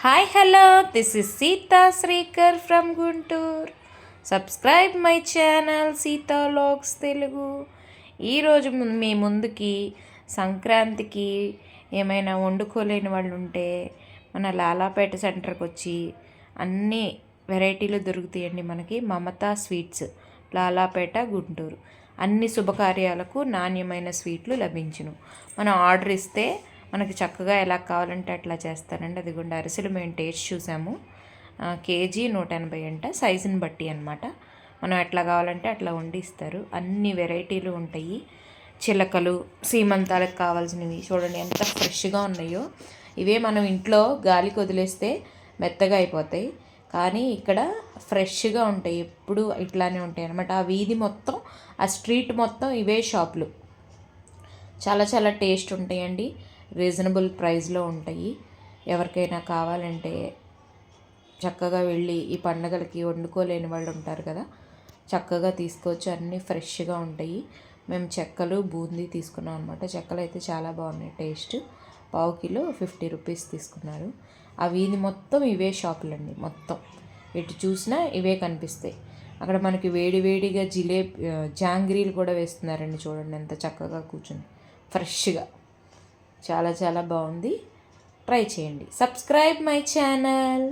Hi hello, this is Sita Srikar from Guntur. Subscribe my channel Sita vlogs Telugu. ఈరోజు మీ ముందుకి సంక్రాంతికి ఏమైనా వండుకోలేని వాళ్ళు ఉంటే మన లాలాపేట సెంటర్కి వచ్చి అన్ని వెరైటీలు దొరుకుతాయండి. మనకి మమతా స్వీట్స్, లాలాపేట, గుంటూరు. అన్ని శుభకార్యాలకు నాణ్యమైన స్వీట్లు లభించును. మనం ఆర్డర్ ఇస్తే మనకి చక్కగా ఎలా కావాలంటే అట్లా చేస్తారండి. అదిగోండి అరిసెలు మేము టేస్ట్ చూసాము. కేజీ 180 అంట, సైజుని బట్టి అనమాట. మనం ఎట్లా కావాలంటే అట్లా వండి ఇస్తారు. అన్ని వెరైటీలు ఉంటాయి. చిలకలు, సీమంతాలకు కావాల్సినవి చూడండి ఎంత ఫ్రెష్గా ఉన్నాయో. ఇవే మనం ఇంట్లో గాలికి వదిలేస్తే మెత్తగా అయిపోతాయి, కానీ ఇక్కడ ఫ్రెష్గా ఉంటాయి. ఎప్పుడు ఇట్లానే ఉంటాయి అనమాట. ఆ వీధి మొత్తం, ఆ స్ట్రీట్ మొత్తం ఇవే షాపులు. చాలా చాలా టేస్ట్ ఉంటాయండి. రీజనబుల్ ప్రైస్లో ఉంటాయి. ఎవరికైనా కావాలంటే చక్కగా వెళ్ళి ఈ పండగలకి వండుకోలేని వాళ్ళు ఉంటారు కదా, చక్కగా తీసుకోవచ్చు. అన్నీ ఫ్రెష్గా ఉంటాయి. మేము చెక్కలు, బూందీ తీసుకున్నాం అనమాట. చెక్కలు అయితే చాలా బాగున్నాయి టేస్ట్. పావు కిలో 50 రూపీస్ తీసుకున్నారు. ఆ వీధి మొత్తం ఇవే షాపులండి. మొత్తం ఎటు చూసినా ఇవే కనిపిస్తాయి. అక్కడ మనకి వేడి వేడిగా జాంగ్రీలు కూడా వేస్తున్నారండి. చూడండి ఎంత చక్కగా కూర్చుని ఫ్రెష్గా. చాలా చాలా బాగుంది. ట్రై చేయండి. Subscribe my channel.